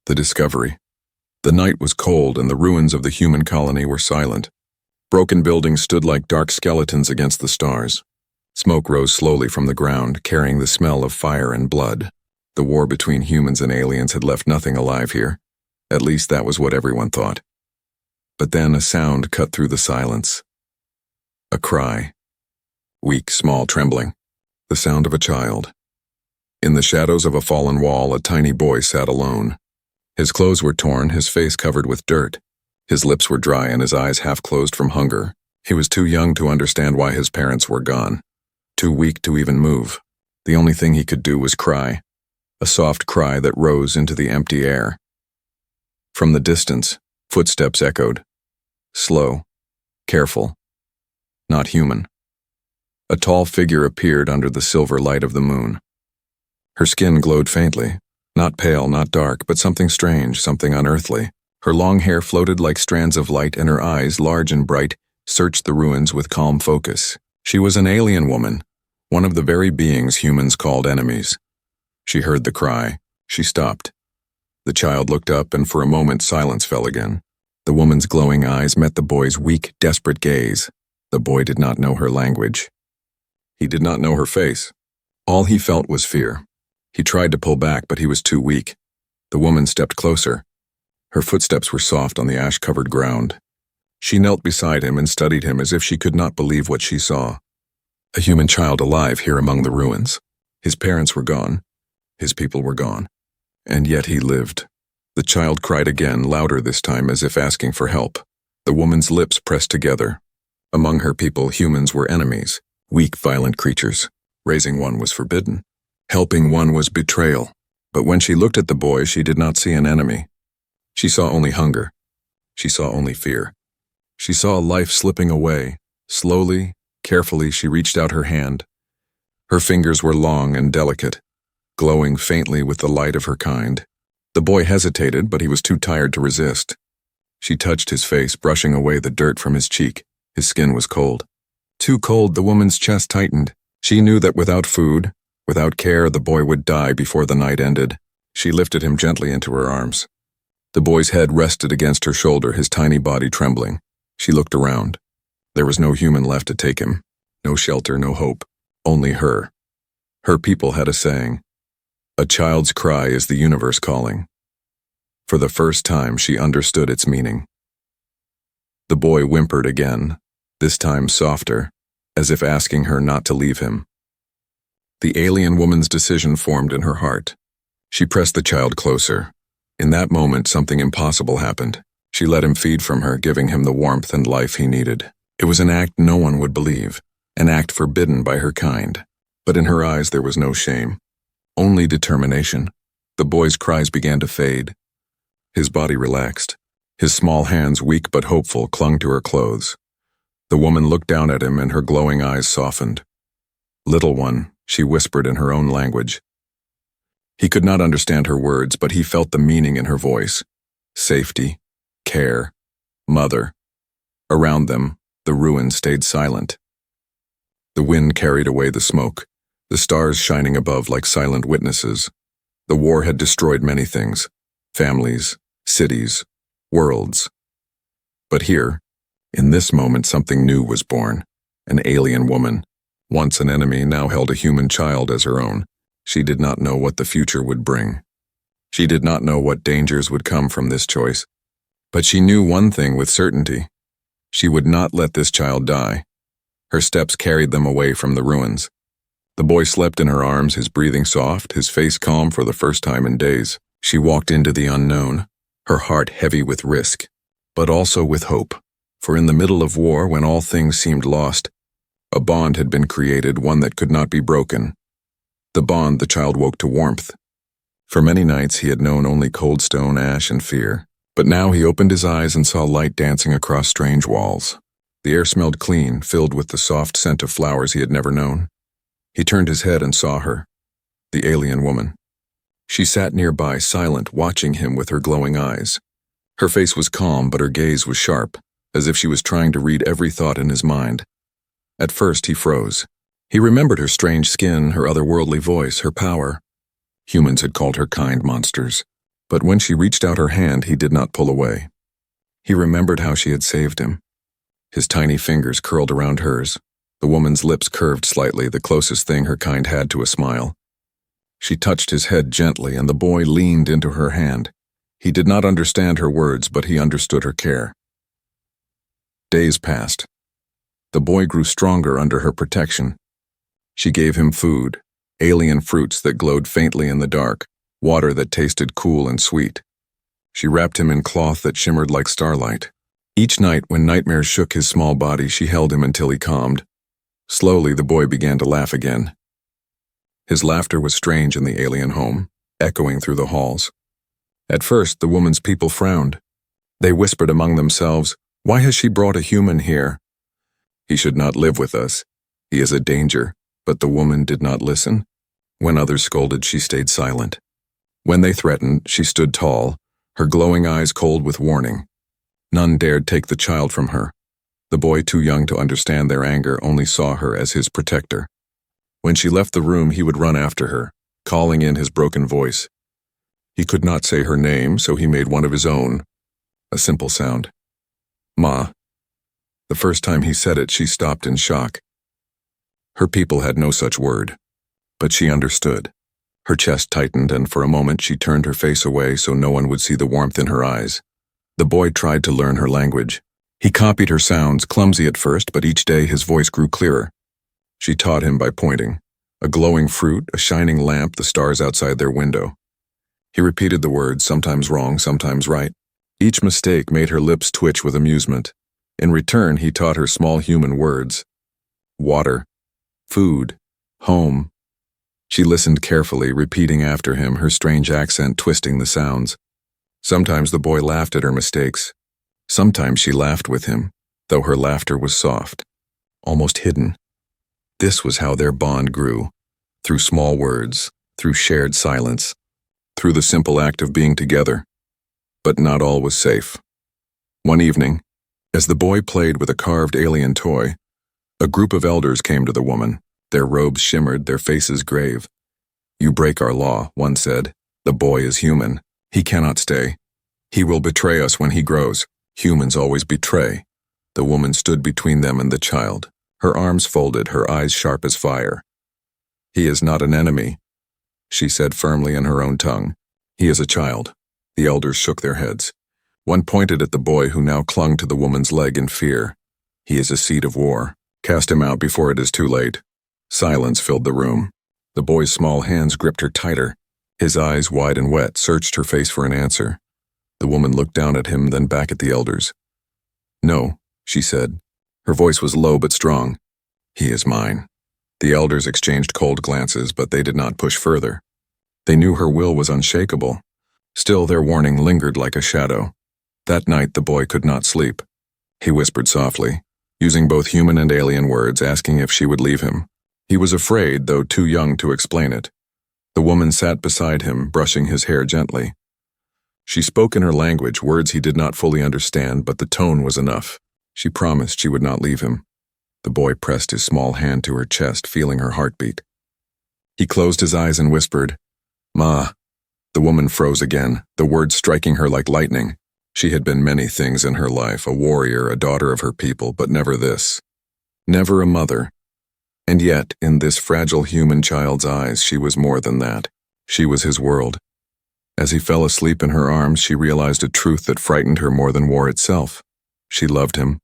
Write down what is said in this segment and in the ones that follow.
The discovery. The night was cold and the ruins of the human colony were silent. Broken buildings stood like dark skeletons against the stars. Smoke rose slowly from the ground, carrying the smell of fire and blood. The war between humans and aliens had left nothing alive here. At least that was what everyone thought. But then a sound cut through the silence. A cry. Weak, small, trembling. The sound of a child. In the shadows of a fallen wall, a tiny boy sat alone. His clothes were torn, his face covered with dirt. His lips were dry and his eyes half closed from hunger. He was too young to understand why his parents were gone. Too weak to even move. The only thing he could do was cry. A soft cry that rose into the empty air. From the distance, footsteps echoed. Slow. Careful. Not human. A tall figure appeared under the silver light of the moon. Her skin glowed faintly. Not pale, not dark, but something strange, something unearthly. Her long hair floated like strands of light, and her eyes, large and bright, searched the ruins with calm focus. She was an alien woman, one of the very beings humans called enemies. She heard the cry. She stopped. The child looked up, and for a moment silence fell again. The woman's glowing eyes met the boy's weak, desperate gaze. The boy did not know her language. He did not know her face. All he felt was fear. He tried to pull back, but he was too weak. The woman stepped closer. Her footsteps were soft on the ash-covered ground. She knelt beside him and studied him as if she could not believe what she saw. A human child alive here among the ruins. His parents were gone. His people were gone. And yet he lived. The child cried again, louder this time, as if asking for help. The woman's lips pressed together. Among her people, humans were enemies, weak, violent creatures. Raising one was forbidden. Helping one was betrayal. But when she looked at the boy, she did not see an enemy. She saw only hunger. She saw only fear. She saw life slipping away. Slowly, carefully, she reached out her hand. Her fingers were long and delicate, glowing faintly with the light of her kind. The boy hesitated, but he was too tired to resist. She touched his face, brushing away the dirt from his cheek. His skin was cold. Too cold, the woman's chest tightened. She knew that without food, without care, the boy would die before the night ended. She lifted him gently into her arms. The boy's head rested against her shoulder, his tiny body trembling. She looked around. There was no human left to take him. No shelter, no hope. Only her. Her people had a saying. A child's cry is the universe calling. For the first time, she understood its meaning. The boy whimpered again, this time softer, as if asking her not to leave him. The alien woman's decision formed in her heart. She pressed the child closer. In that moment, something impossible happened. She let him feed from her, giving him the warmth and life he needed. It was an act no one would believe, an act forbidden by her kind. But in her eyes there was no shame, only determination. The boy's cries began to fade. His body relaxed. His small hands, weak but hopeful, clung to her clothes. The woman looked down at him and her glowing eyes softened. "Little one," she whispered in her own language. He could not understand her words, but he felt the meaning in her voice. Safety, care, mother. Around them, the ruins stayed silent. The wind carried away the smoke, the stars shining above like silent witnesses. The war had destroyed many things, families, cities, worlds. But here, in this moment, something new was born. An alien woman, once an enemy, now held a human child as her own. She did not know what the future would bring. She did not know what dangers would come from this choice. But she knew one thing with certainty. She would not let this child die. Her steps carried them away from the ruins. The boy slept in her arms, his breathing soft, his face calm for the first time in days. She walked into the unknown, her heart heavy with risk, but also with hope. For in the middle of war, when all things seemed lost, a bond had been created, one that could not be broken. The bond the child woke to warmth. For many nights he had known only cold stone, ash, and fear. But now he opened his eyes and saw light dancing across strange walls. The air smelled clean, filled with the soft scent of flowers he had never known. He turned his head and saw her, the alien woman. She sat nearby, silent, watching him with her glowing eyes. Her face was calm, but her gaze was sharp, as if she was trying to read every thought in his mind. At first he froze. He remembered her strange skin, her otherworldly voice, her power. Humans had called her kind monsters, But when she reached out her hand, he did not pull away. He remembered how she had saved him. His tiny fingers curled around hers. The woman's lips curved slightly, the closest thing her kind had to a smile. She touched his head gently, and the boy leaned into her hand. He did not understand her words, but he understood her care. Days passed. The boy grew stronger under her protection. She gave him food, alien fruits that glowed faintly in the dark, water that tasted cool and sweet. She wrapped him in cloth that shimmered like starlight. Each night, when nightmares shook his small body, she held him until he calmed. Slowly, the boy began to laugh again. His laughter was strange in the alien home, echoing through the halls. At first, the woman's people frowned. They whispered among themselves, "Why has she brought a human here? He should not live with us. He is a danger." But the woman did not listen. When others scolded, she stayed silent. When they threatened, she stood tall, her glowing eyes cold with warning. None dared take the child from her. The boy, too young to understand their anger, only saw her as his protector. When she left the room, he would run after her, calling in his broken voice. He could not say her name, so he made one of his own, a simple sound. Ma. The first time he said it, she stopped in shock. Her people had no such word, but she understood. Her chest tightened, and for a moment she turned her face away so no one would see the warmth in her eyes. The boy tried to learn her language. He copied her sounds, clumsy at first, but each day his voice grew clearer. She taught him by pointing. A glowing fruit, a shining lamp, the stars outside their window. He repeated the words, sometimes wrong, sometimes right. Each mistake made her lips twitch with amusement. In return, he taught her small human words. Water. Food. Home. She listened carefully, repeating after him, her strange accent twisting the sounds. Sometimes the boy laughed at her mistakes. Sometimes she laughed with him, though her laughter was soft, almost hidden. This was how their bond grew, through small words, through shared silence, through the simple act of being together. But not all was safe. One evening, as the boy played with a carved alien toy, a group of elders came to the woman. Their robes shimmered, their faces grave. "You break our law," one said. "The boy is human. He cannot stay. He will betray us when he grows. Humans always betray." The woman stood between them and the child, her arms folded, her eyes sharp as fire. "He is not an enemy," she said firmly in her own tongue. "He is a child." The elders shook their heads. One pointed at the boy who now clung to the woman's leg in fear. "He is a seed of war. Cast him out before it is too late." Silence filled the room. The boy's small hands gripped her tighter. His eyes, wide and wet, searched her face for an answer. The woman looked down at him, then back at the elders. "No," she said. Her voice was low but strong. "He is mine." The elders exchanged cold glances, but they did not push further. They knew her will was unshakable. Still, their warning lingered like a shadow. That night, the boy could not sleep. He whispered softly, using both human and alien words, asking if she would leave him. He was afraid, though too young to explain it. The woman sat beside him, brushing his hair gently. She spoke in her language, words he did not fully understand, but the tone was enough. She promised she would not leave him. The boy pressed his small hand to her chest, feeling her heartbeat. He closed his eyes and whispered, "Ma." The woman froze again, the words striking her like lightning. She had been many things in her life, a warrior, a daughter of her people, but never this. Never a mother. And yet, in this fragile human child's eyes, she was more than that. She was his world. As he fell asleep in her arms, she realized a truth that frightened her more than war itself. She loved him.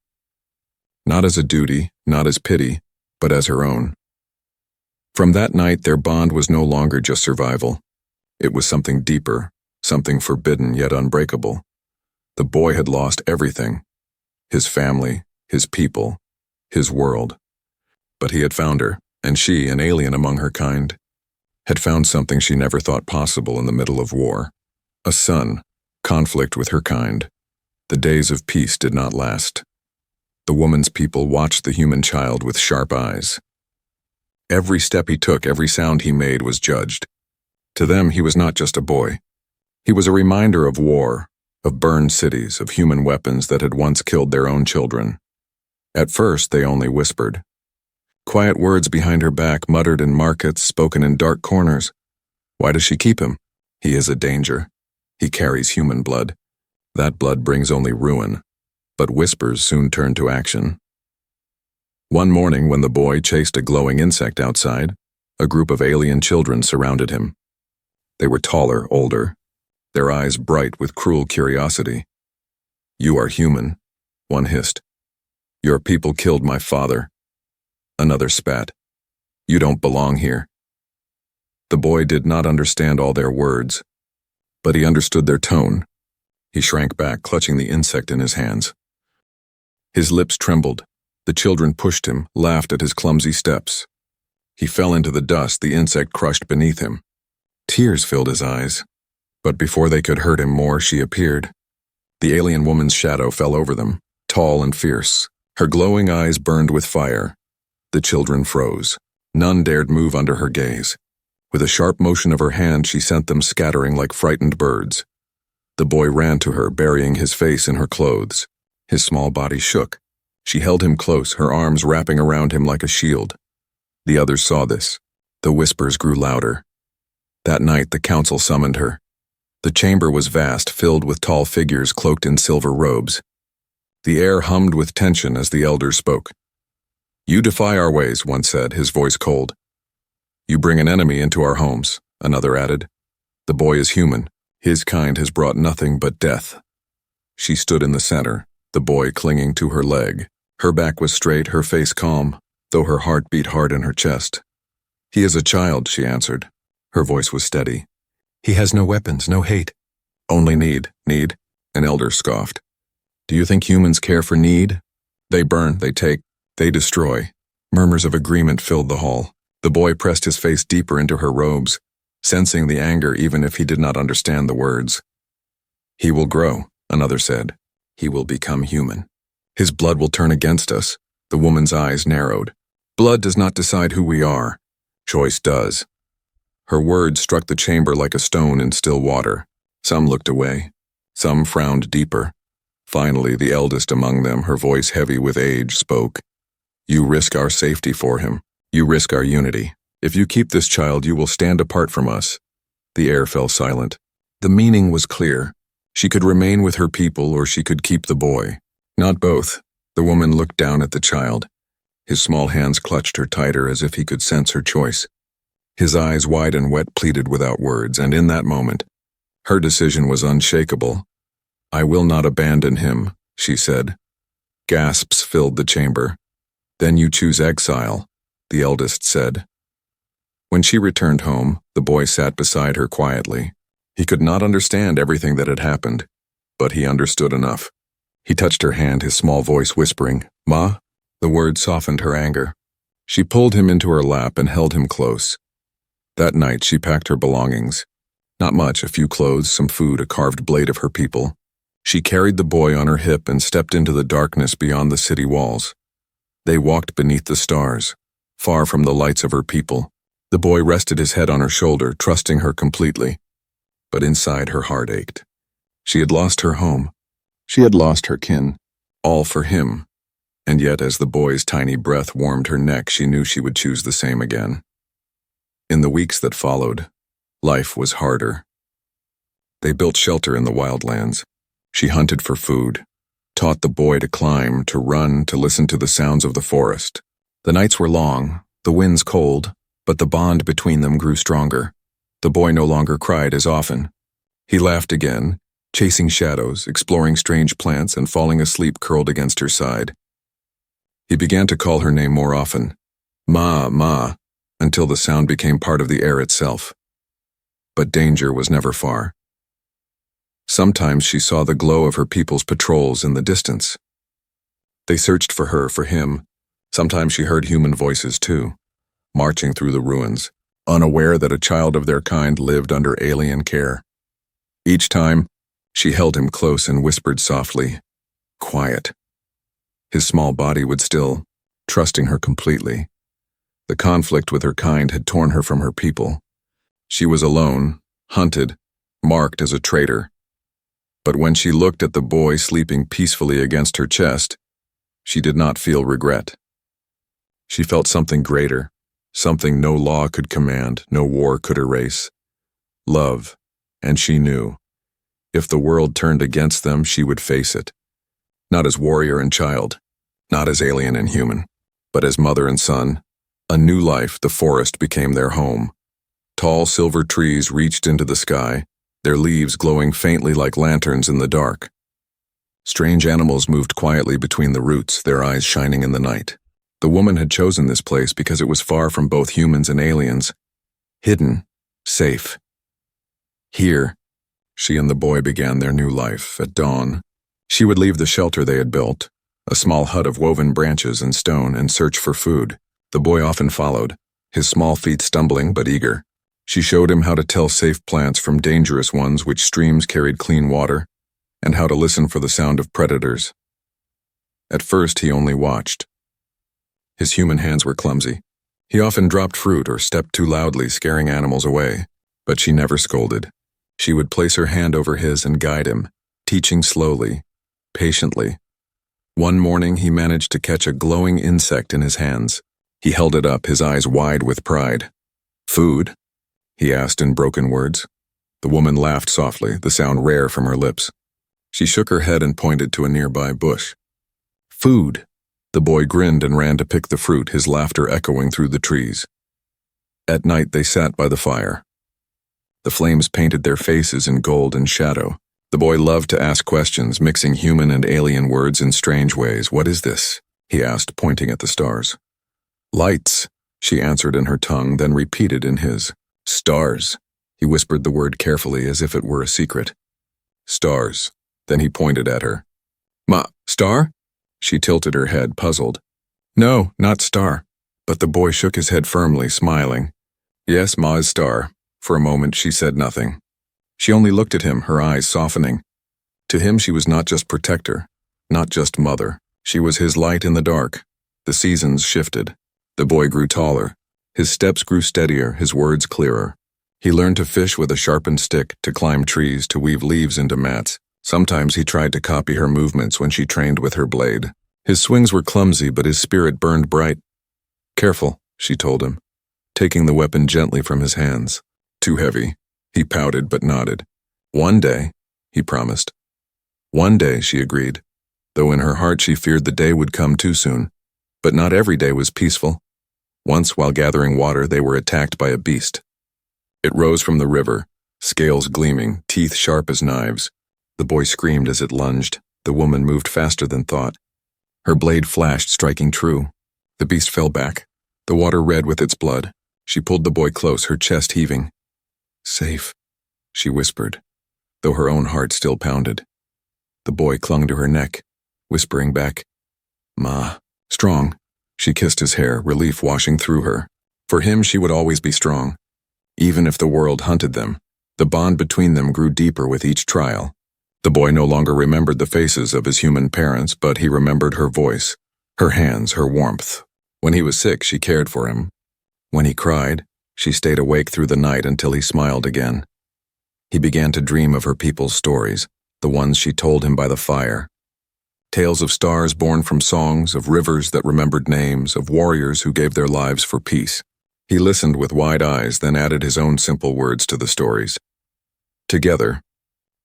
Not as a duty, not as pity, but as her own. From that night, their bond was no longer just survival. It was something deeper, something forbidden yet unbreakable. The boy had lost everything. His family, his people, his world. But he had found her, and she, an alien among her kind, had found something she never thought possible in the middle of war. A son, conflict with her kind. The days of peace did not last. The woman's people watched the human child with sharp eyes. Every step he took, every sound he made was judged. To them, he was not just a boy. He was a reminder of war, of burned cities, of human weapons that had once killed their own children. At first, they only whispered. Quiet words behind her back, muttered in markets, spoken in dark corners. Why does she keep him? He is a danger. He carries human blood. That blood brings only ruin, but whispers soon turn to action. One morning when the boy chased a glowing insect outside, a group of alien children surrounded him. They were taller, older, their eyes bright with cruel curiosity. "You are human," one hissed. "Your people killed my father." Another spat. "You don't belong here." The boy did not understand all their words, but he understood their tone. He shrank back, clutching the insect in his hands. His lips trembled. The children pushed him, laughed at his clumsy steps. He fell into the dust, the insect crushed beneath him. Tears filled his eyes. But before they could hurt him more, she appeared. The alien woman's shadow fell over them, tall and fierce. Her glowing eyes burned with fire. The children froze. None dared move under her gaze. With a sharp motion of her hand, she sent them scattering like frightened birds. The boy ran to her, burying his face in her clothes. His small body shook. She held him close, her arms wrapping around him like a shield. The others saw this. The whispers grew louder. That night, the council summoned her. The chamber was vast, filled with tall figures cloaked in silver robes. The air hummed with tension as the elders spoke. "You defy our ways," one said, his voice cold. "You bring an enemy into our homes," another added. "The boy is human. His kind has brought nothing but death." She stood in the center, the boy clinging to her leg. Her back was straight, her face calm, though her heart beat hard in her chest. "He is a child," she answered. Her voice was steady. "He has no weapons, no hate. Only need," an elder scoffed. "Do you think humans care for need? They burn, they take, they destroy." Murmurs of agreement filled the hall. The boy pressed his face deeper into her robes, sensing the anger even if he did not understand the words. "He will grow," another said. "He will become human. His blood will turn against us." The woman's eyes narrowed. "Blood does not decide who we are. Choice does." Her words struck the chamber like a stone in still water. Some looked away. Some frowned deeper. Finally, the eldest among them, her voice heavy with age, spoke. "You risk our safety for him. You risk our unity. If you keep this child, you will stand apart from us." The air fell silent. The meaning was clear. She could remain with her people or she could keep the boy. Not both. The woman looked down at the child. His small hands clutched her tighter as if he could sense her choice. His eyes, wide and wet, pleaded without words, and in that moment, her decision was unshakable. "I will not abandon him," she said. Gasps filled the chamber. "Then you choose exile," the eldest said. When she returned home, the boy sat beside her quietly. He could not understand everything that had happened, but he understood enough. He touched her hand, his small voice whispering, "Ma?" The word softened her anger. She pulled him into her lap and held him close. That night she packed her belongings. Not much, a few clothes, some food, a carved blade of her people. She carried the boy on her hip and stepped into the darkness beyond the city walls. They walked beneath the stars, far from the lights of her people. The boy rested his head on her shoulder, trusting her completely. But inside her heart ached. She had lost her home. She had lost her kin. All for him. And yet, as the boy's tiny breath warmed her neck, she knew she would choose the same again. In the weeks that followed, life was harder. They built shelter in the wildlands. She hunted for food, taught the boy to climb, to run, to listen to the sounds of the forest. The nights were long, the winds cold, but the bond between them grew stronger. The boy no longer cried as often. He laughed again, chasing shadows, exploring strange plants, and falling asleep curled against her side. He began to call her name more often, "Ma, Ma," until the sound became part of the air itself. But danger was never far. Sometimes she saw the glow of her people's patrols in the distance. They searched for her, for him. Sometimes she heard human voices too, marching through the ruins, unaware that a child of their kind lived under alien care. Each time, she held him close and whispered softly, "Quiet." His small body would still, trusting her completely. The conflict with her kind had torn her from her people. She was alone, hunted, marked as a traitor. But when she looked at the boy sleeping peacefully against her chest, she did not feel regret. She felt something greater, something no law could command, no war could erase. Love, and she knew. If the world turned against them, she would face it. Not as warrior and child, not as alien and human, but as mother and son. A new life, the forest became their home. Tall silver trees reached into the sky, their leaves glowing faintly like lanterns in the dark. Strange animals moved quietly between the roots, their eyes shining in the night. The woman had chosen this place because it was far from both humans and aliens. Hidden, safe. Here, she and the boy began their new life. At dawn, she would leave the shelter they had built, a small hut of woven branches and stone, and search for food. The boy often followed, his small feet stumbling but eager. She showed him how to tell safe plants from dangerous ones, which streams carried clean water, and how to listen for the sound of predators. At first, he only watched. His human hands were clumsy. He often dropped fruit or stepped too loudly, scaring animals away, but she never scolded. She would place her hand over his and guide him, teaching slowly, patiently. One morning, he managed to catch a glowing insect in his hands. He held it up, his eyes wide with pride. "Food?" he asked in broken words. The woman laughed softly, the sound rare from her lips. She shook her head and pointed to a nearby bush. "Food." The boy grinned and ran to pick the fruit, his laughter echoing through the trees. At night, they sat by the fire. The flames painted their faces in gold and shadow. The boy loved to ask questions, mixing human and alien words in strange ways. "What is this?" he asked, pointing at the stars. "Lights," she answered in her tongue, then repeated in his. "Stars." He whispered the word carefully as if it were a secret. "Stars." Then he pointed at her. Star?" She tilted her head, puzzled. "No, not star." But the boy shook his head firmly, smiling. "Yes, Ma is star." For a moment, she said nothing. She only looked at him, her eyes softening. To him, she was not just protector, not just mother. She was his light in the dark. The seasons shifted. The boy grew taller. His steps grew steadier, his words clearer. He learned to fish with a sharpened stick, to climb trees, to weave leaves into mats. Sometimes he tried to copy her movements when she trained with her blade. His swings were clumsy, but his spirit burned bright. "Careful," she told him, taking the weapon gently from his hands. "Too heavy." He pouted but nodded. "One day," he promised. "One day," she agreed, though in her heart she feared the day would come too soon. But not every day was peaceful. Once, while gathering water, they were attacked by a beast. It rose from the river, scales gleaming, teeth sharp as knives. The boy screamed as it lunged. The woman moved faster than thought. Her blade flashed, striking true. The beast fell back, the water red with its blood. She pulled the boy close, her chest heaving. "Safe," she whispered, though her own heart still pounded. The boy clung to her neck, whispering back, "Ma." Strong. She kissed his hair, relief washing through her. For him, she would always be strong. Even if the world hunted them, the bond between them grew deeper with each trial. The boy no longer remembered the faces of his human parents, but he remembered her voice, her hands, her warmth. When he was sick, she cared for him. When he cried, she stayed awake through the night until he smiled again. He began to dream of her people's stories, the ones she told him by the fire. Tales of stars born from songs, of rivers that remembered names, of warriors who gave their lives for peace. He listened with wide eyes, then added his own simple words to the stories. Together,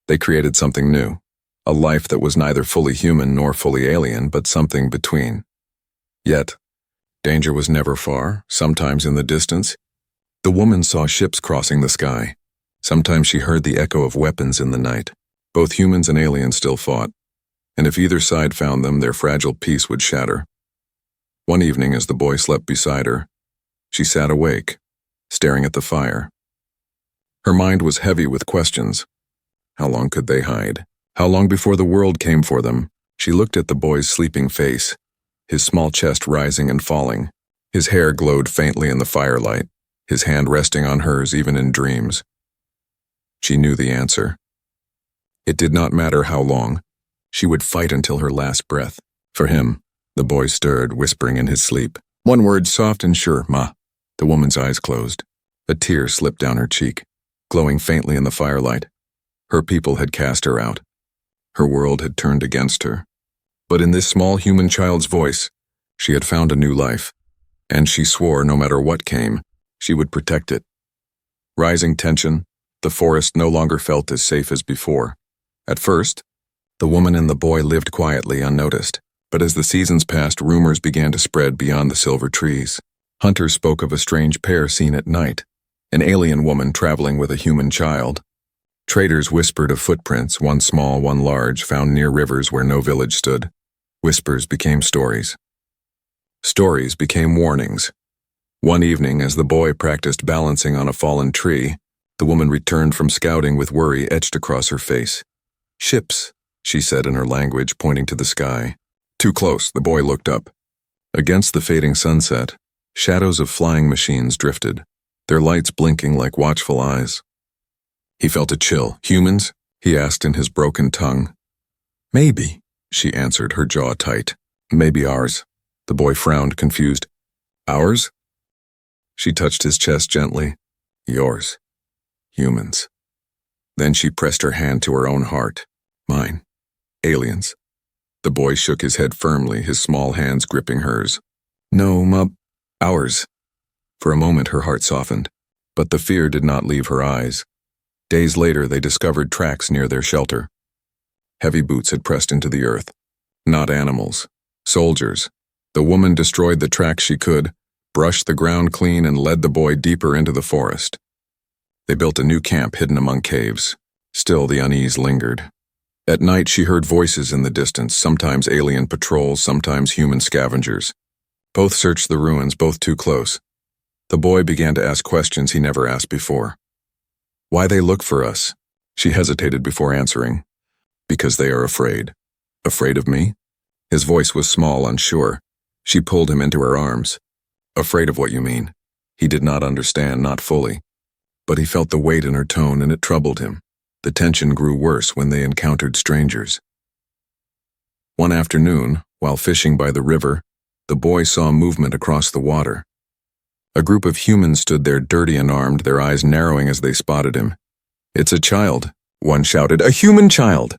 they created something new, a life that was neither fully human nor fully alien, but something between. Yet, danger was never far, sometimes in the distance. The woman saw ships crossing the sky. Sometimes she heard the echo of weapons in the night. Both humans and aliens still fought, and if either side found them, their fragile peace would shatter. One evening, as the boy slept beside her, she sat awake, staring at the fire. Her mind was heavy with questions. How long could they hide? How long before the world came for them? She looked at the boy's sleeping face, his small chest rising and falling. His hair glowed faintly in the firelight, his hand resting on hers even in dreams. She knew the answer. It did not matter how long. She would fight until her last breath. For him, the boy stirred, whispering in his sleep. One word, soft and sure, Ma. The woman's eyes closed. A tear slipped down her cheek, glowing faintly in the firelight. Her people had cast her out. Her world had turned against her. But in this small human child's voice, she had found a new life, and she swore no matter what came, she would protect it. Rising tension, the forest no longer felt as safe as before. At first, the woman and the boy lived quietly, unnoticed. But as the seasons passed, rumors began to spread beyond the silver trees. Hunters spoke of a strange pair seen at night, an alien woman traveling with a human child. Traders whispered of footprints, one small, one large, found near rivers where no village stood. Whispers became stories. Stories became warnings. One evening, as the boy practiced balancing on a fallen tree, the woman returned from scouting with worry etched across her face. "Ships," she said in her language, pointing to the sky. Too close, the boy looked up. Against the fading sunset, shadows of flying machines drifted, their lights blinking like watchful eyes. He felt a chill. "Humans?" he asked in his broken tongue. "Maybe," she answered, her jaw tight. "Maybe ours." The boy frowned, confused. "Ours?" She touched his chest gently. "Yours. Humans." Then she pressed her hand to her own heart. "Mine. Aliens." The boy shook his head firmly, his small hands gripping hers. "No, ours." For a moment her heart softened, but the fear did not leave her eyes. Days later they discovered tracks near their shelter. Heavy boots had pressed into the earth. Not animals. Soldiers. The woman destroyed the tracks she could, brushed the ground clean, and led the boy deeper into the forest. They built a new camp hidden among caves. Still the unease lingered. At night she heard voices in the distance, sometimes alien patrols, sometimes human scavengers. Both searched the ruins, both too close. The boy began to ask questions he never asked before. "Why they look for us?" She hesitated before answering. "Because they are afraid." "Afraid of me?" His voice was small, unsure. She pulled him into her arms. "Afraid of what you mean?" He did not understand, not fully. But he felt the weight in her tone, and it troubled him. The tension grew worse when they encountered strangers. One afternoon, while fishing by the river, the boy saw movement across the water. A group of humans stood there, dirty and armed, their eyes narrowing as they spotted him. "It's a child," one shouted. "A human child!"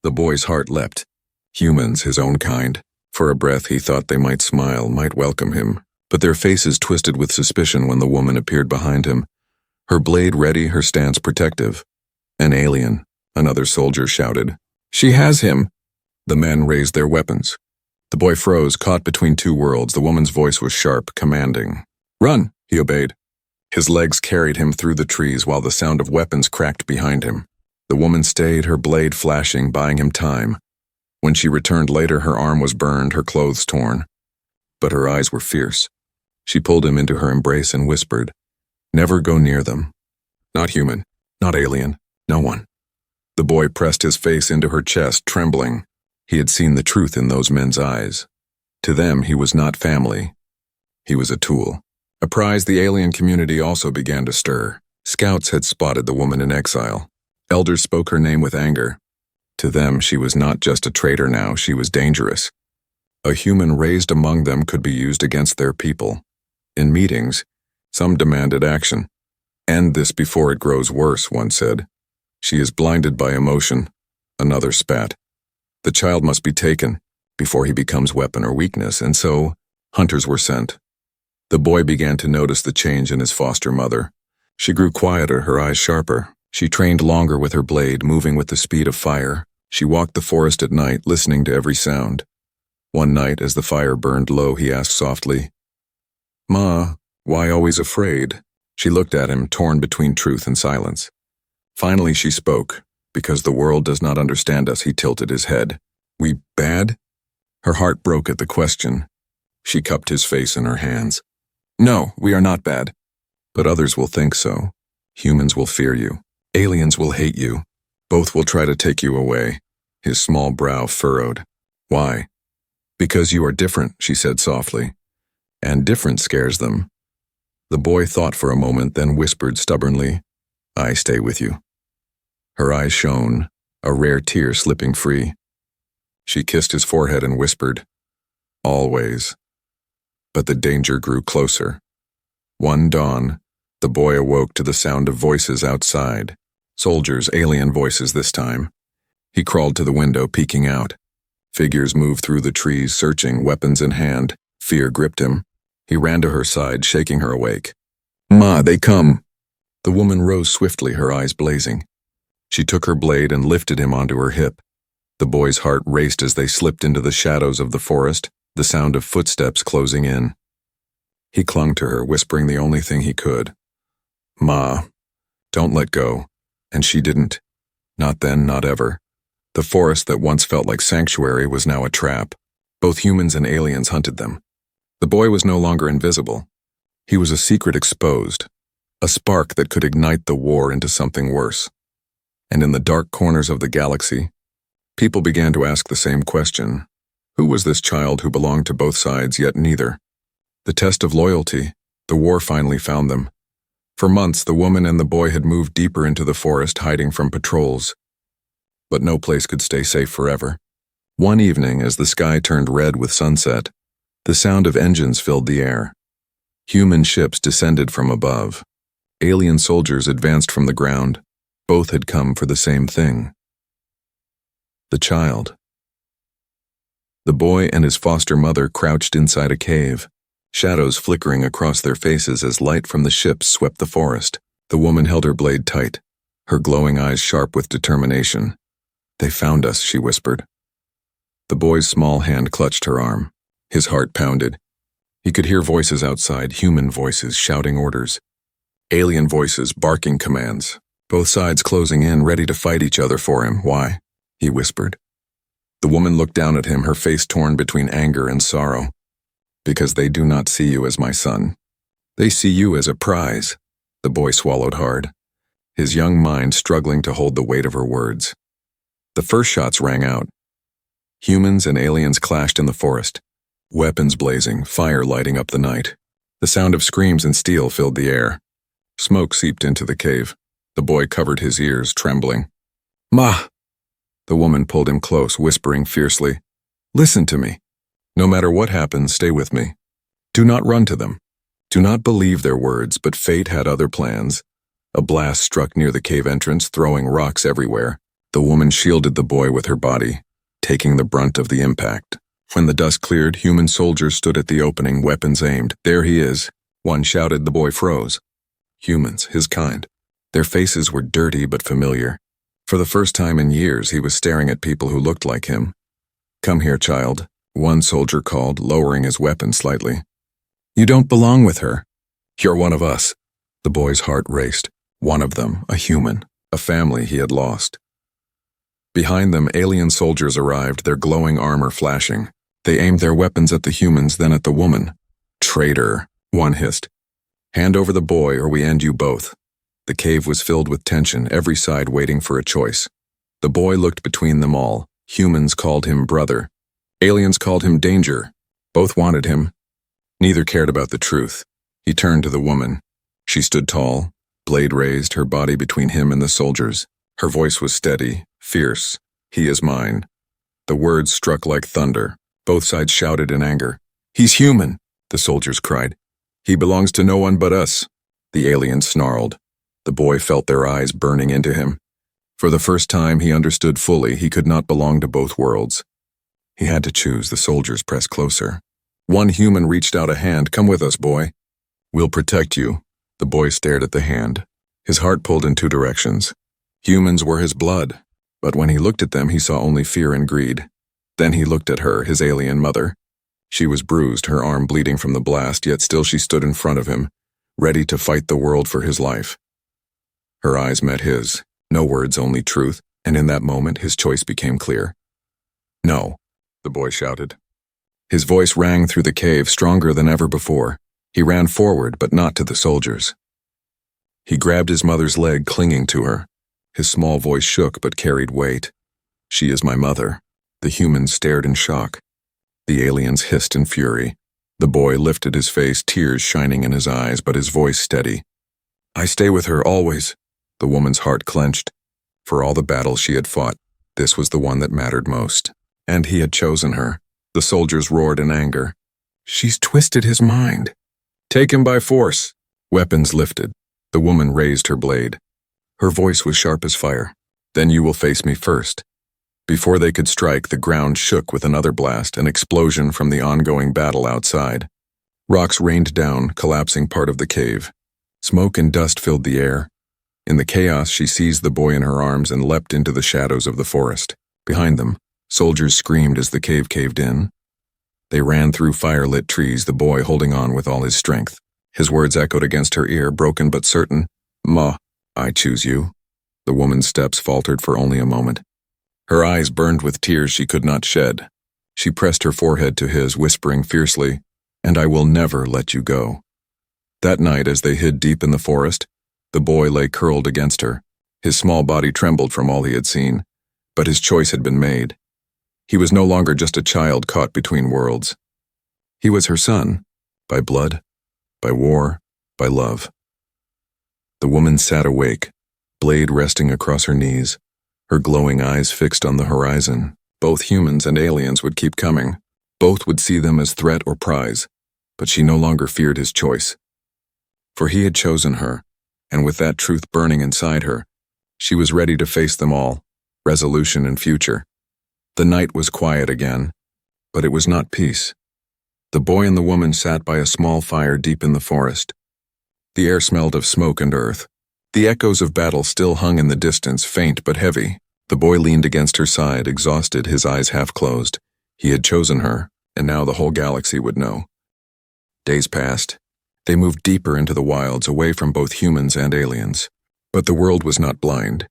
The boy's heart leapt. Humans, his own kind. For a breath he thought they might smile, might welcome him, but their faces twisted with suspicion when the woman appeared behind him, her blade ready, her stance protective. "An alien," another soldier shouted. "She has him!" The men raised their weapons. The boy froze, caught between two worlds. The woman's voice was sharp, commanding. "Run!" he obeyed. His legs carried him through the trees while the sound of weapons cracked behind him. The woman stayed, her blade flashing, buying him time. When she returned later, her arm was burned, her clothes torn. But her eyes were fierce. She pulled him into her embrace and whispered, "Never go near them. Not human, not alien, no one." The boy pressed his face into her chest, trembling. He had seen the truth in those men's eyes. To them, he was not family. He was a tool. A prize the alien community also began to stir. Scouts had spotted the woman in exile. Elders spoke her name with anger. To them, she was not just a traitor now, she was dangerous. A human raised among them could be used against their people. In meetings, some demanded action. "End this before it grows worse," one said. "She is blinded by emotion," another spat. "The child must be taken before he becomes weapon or weakness," and so hunters were sent. The boy began to notice the change in his foster mother. She grew quieter, her eyes sharper. She trained longer with her blade, moving with the speed of fire. She walked the forest at night, listening to every sound. One night, as the fire burned low, he asked softly, "Ma, why always afraid?" She looked at him, torn between truth and silence. Finally she spoke. "Because the world does not understand us," he tilted his head. "We bad?" Her heart broke at the question. She cupped his face in her hands. "No, we are not bad. But others will think so. Humans will fear you. Aliens will hate you. Both will try to take you away." His small brow furrowed. "Why?" "Because you are different," she said softly. "And different scares them." The boy thought for a moment, then whispered stubbornly, "I stay with you." Her eyes shone, a rare tear slipping free. She kissed his forehead and whispered, "Always." But the danger grew closer. One dawn, the boy awoke to the sound of voices outside. Soldiers, alien voices this time. He crawled to the window, peeking out. Figures moved through the trees, searching, weapons in hand. Fear gripped him. He ran to her side, shaking her awake. "Ma, they come." The woman rose swiftly, her eyes blazing. She took her blade and lifted him onto her hip. The boy's heart raced as they slipped into the shadows of the forest, the sound of footsteps closing in. He clung to her, whispering the only thing he could. "Ma, don't let go." And she didn't. Not then, not ever. The forest that once felt like sanctuary was now a trap. Both humans and aliens hunted them. The boy was no longer invisible. He was a secret exposed, a spark that could ignite the war into something worse. And in the dark corners of the galaxy, people began to ask the same question. Who was this child who belonged to both sides, yet neither? The test of loyalty, the war finally found them. For months, the woman and the boy had moved deeper into the forest, hiding from patrols. But no place could stay safe forever. One evening, as the sky turned red with sunset, the sound of engines filled the air. Human ships descended from above. Alien soldiers advanced from the ground. Both had come for the same thing. The child. The boy and his foster mother crouched inside a cave, shadows flickering across their faces as light from the ships swept the forest. The woman held her blade tight, her glowing eyes sharp with determination. "They found us," she whispered. The boy's small hand clutched her arm. His heart pounded. He could hear voices outside, human voices shouting orders. Alien voices barking commands. Both sides closing in, ready to fight each other for him. "Why?" he whispered. The woman looked down at him, her face torn between anger and sorrow. "Because they do not see you as my son. They see you as a prize." The boy swallowed hard, his young mind struggling to hold the weight of her words. The first shots rang out. Humans and aliens clashed in the forest, weapons blazing, fire lighting up the night. The sound of screams and steel filled the air. Smoke seeped into the cave. The boy covered his ears, trembling. "Ma!" The woman pulled him close, whispering fiercely, "Listen to me. No matter what happens, stay with me. Do not run to them. Do not believe their words, but fate had other plans." A blast struck near the cave entrance, throwing rocks everywhere. The woman shielded the boy with her body, taking the brunt of the impact. When the dust cleared, human soldiers stood at the opening, weapons aimed. "There he is," one shouted. The boy froze. Humans, his kind. Their faces were dirty but familiar. For the first time in years, he was staring at people who looked like him. "Come here, child," one soldier called, lowering his weapon slightly. "You don't belong with her. You're one of us." The boy's heart raced. One of them, a human, a family he had lost. Behind them, alien soldiers arrived, their glowing armor flashing. They aimed their weapons at the humans, then at the woman. "Traitor," one hissed. "Hand over the boy or we end you both." The cave was filled with tension, every side waiting for a choice. The boy looked between them all. Humans called him brother. Aliens called him danger. Both wanted him. Neither cared about the truth. He turned to the woman. She stood tall, blade raised, her body between him and the soldiers. Her voice was steady, fierce. "He is mine." The words struck like thunder. Both sides shouted in anger. "He's human," the soldiers cried. "He belongs to no one but us." The aliens snarled. The boy felt their eyes burning into him. For the first time, he understood fully he could not belong to both worlds. He had to choose. The soldiers pressed closer. One human reached out a hand. "Come with us, boy. We'll protect you." The boy stared at the hand. His heart pulled in two directions. Humans were his blood, but when he looked at them, he saw only fear and greed. Then he looked at her, his alien mother. She was bruised, her arm bleeding from the blast, yet still she stood in front of him, ready to fight the world for his life. Her eyes met his, no words, only truth, and in that moment his choice became clear. "No," the boy shouted. His voice rang through the cave, stronger than ever before. He ran forward, but not to the soldiers. He grabbed his mother's leg, clinging to her. His small voice shook but carried weight. "She is my mother." The humans stared in shock. The aliens hissed in fury. The boy lifted his face, tears shining in his eyes, but his voice steady. "I stay with her, always." The woman's heart clenched. For all the battles she had fought, this was the one that mattered most. And he had chosen her. The soldiers roared in anger. "She's twisted his mind." "Take him by force." Weapons lifted. The woman raised her blade. Her voice was sharp as fire. "Then you will face me first." Before they could strike, the ground shook with another blast, an explosion from the ongoing battle outside. Rocks rained down, collapsing part of the cave. Smoke and dust filled the air. In the chaos, she seized the boy in her arms and leapt into the shadows of the forest. Behind them, soldiers screamed as the cave caved in. They ran through fire-lit trees, the boy holding on with all his strength. His words echoed against her ear, broken but certain. "Ma, I choose you." The woman's steps faltered for only a moment. Her eyes burned with tears she could not shed. She pressed her forehead to his, whispering fiercely, "And I will never let you go." That night, as they hid deep in the forest, the boy lay curled against her. His small body trembled from all he had seen, but his choice had been made. He was no longer just a child caught between worlds. He was her son, by blood, by war, by love. The woman sat awake, blade resting across her knees, her glowing eyes fixed on the horizon. Both humans and aliens would keep coming. Both would see them as threat or prize, but she no longer feared his choice. For he had chosen her, and with that truth burning inside her, she was ready to face them all, resolution and future. The night was quiet again, but it was not peace. The boy and the woman sat by a small fire deep in the forest. The air smelled of smoke and earth. The echoes of battle still hung in the distance, faint but heavy. The boy leaned against her side, exhausted, his eyes half closed. He had chosen her, and now the whole galaxy would know. Days passed. They moved deeper into the wilds, away from both humans and aliens. But the world was not blind.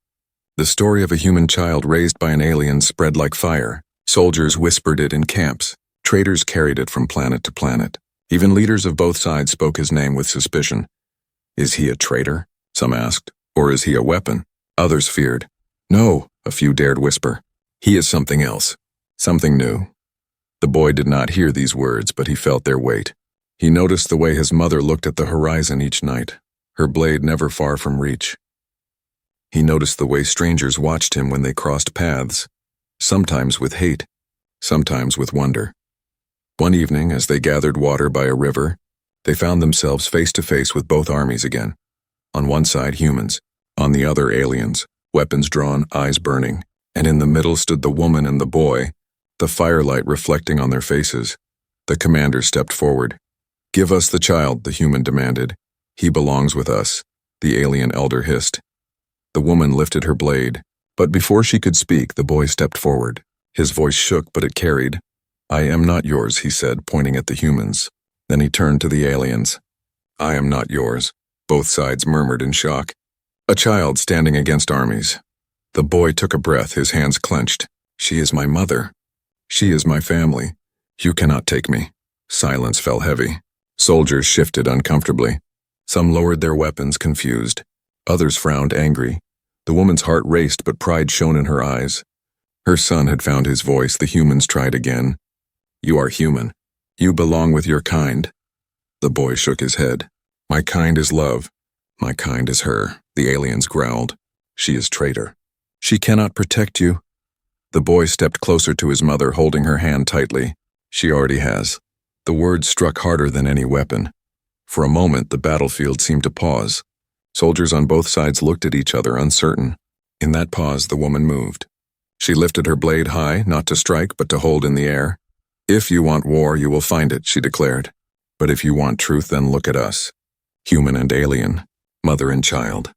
The story of a human child raised by an alien spread like fire. Soldiers whispered it in camps. Traders carried it from planet to planet. Even leaders of both sides spoke his name with suspicion. Is he a traitor? Some asked. Or is he a weapon? Others feared. No, a few dared whisper. He is something else. Something new. The boy did not hear these words, but he felt their weight. He noticed the way his mother looked at the horizon each night, her blade never far from reach. He noticed the way strangers watched him when they crossed paths, sometimes with hate, sometimes with wonder. One evening, as they gathered water by a river, they found themselves face to face with both armies again. On one side, humans, on the other, aliens, weapons drawn, eyes burning, and in the middle stood the woman and the boy, the firelight reflecting on their faces. The commander stepped forward. "Give us the child," the human demanded. "He belongs with us," the alien elder hissed. The woman lifted her blade, but before she could speak, the boy stepped forward. His voice shook, but it carried. "I am not yours," he said, pointing at the humans. Then he turned to the aliens. "I am not yours," both sides murmured in shock. A child standing against armies. The boy took a breath, his hands clenched. "She is my mother. She is my family. You cannot take me." Silence fell heavy. Soldiers shifted uncomfortably. Some lowered their weapons, confused. Others frowned, angry. The woman's heart raced, but pride shone in her eyes. Her son had found his voice. The humans tried again. "You are human. You belong with your kind." The boy shook his head. "My kind is love. My kind is her," the aliens growled. "She is traitor. She cannot protect you." The boy stepped closer to his mother, holding her hand tightly. "She already has." The words struck harder than any weapon. For a moment, the battlefield seemed to pause. Soldiers on both sides looked at each other, uncertain. In that pause, the woman moved. She lifted her blade high, not to strike, but to hold in the air. "If you want war, you will find it," she declared. "But if you want truth, then look at us. Human and alien, mother and child.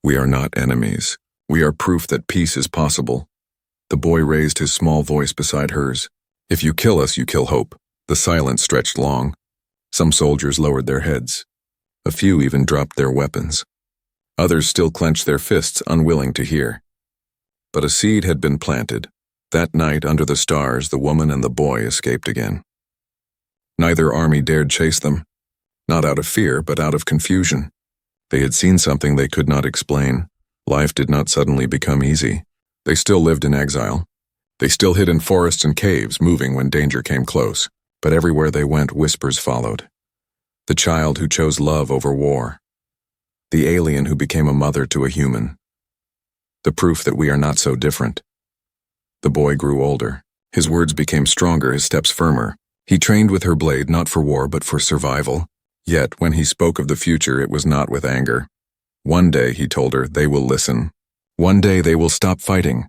We are not enemies. We are proof that peace is possible." The boy raised his small voice beside hers. "If you kill us, you kill hope." The silence stretched long. Some soldiers lowered their heads. A few even dropped their weapons. Others still clenched their fists, unwilling to hear. But a seed had been planted. That night, under the stars, the woman and the boy escaped again. Neither army dared chase them, not out of fear, but out of confusion. They had seen something they could not explain. Life did not suddenly become easy. They still lived in exile. They still hid in forests and caves, moving when danger came close. But everywhere they went, whispers followed. The child who chose love over war. The alien who became a mother to a human. The proof that we are not so different. The boy grew older. His words became stronger, his steps firmer. He trained with her blade not for war but for survival. Yet, when he spoke of the future, it was not with anger. One day, he told her, they will listen. One day they will stop fighting.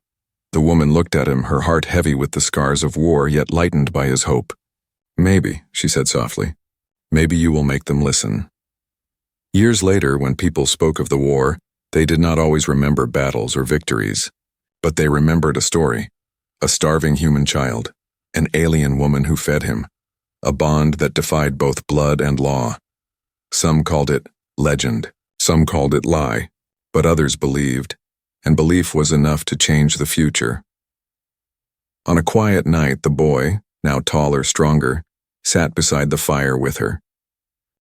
The woman looked at him, her heart heavy with the scars of war, yet lightened by his hope. "Maybe," she said softly. "Maybe you will make them listen." Years later, when people spoke of the war, They did not always remember battles or victories, but they remembered a story, a starving human child, an alien woman who fed him, a bond that defied both blood and law. Some called it legend, some called it lie, but others believed, and belief was enough to change the future. On a quiet night, the boy, now taller, stronger, sat beside the fire with her.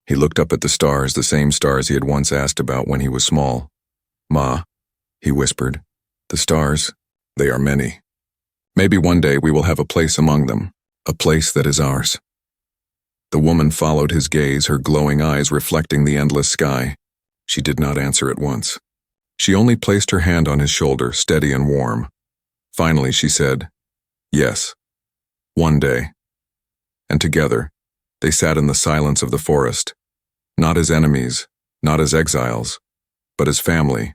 He looked up at the stars, the same stars he had once asked about when he was small. "Ma," he whispered, "the stars, they are many. Maybe one day we will have a place among them, a place that is ours." The woman followed his gaze, her glowing eyes reflecting the endless sky. She did not answer at once. She only placed her hand on his shoulder, steady and warm. Finally, she said, "Yes, one day." And together, they sat in the silence of the forest, not as enemies, not as exiles, but as family,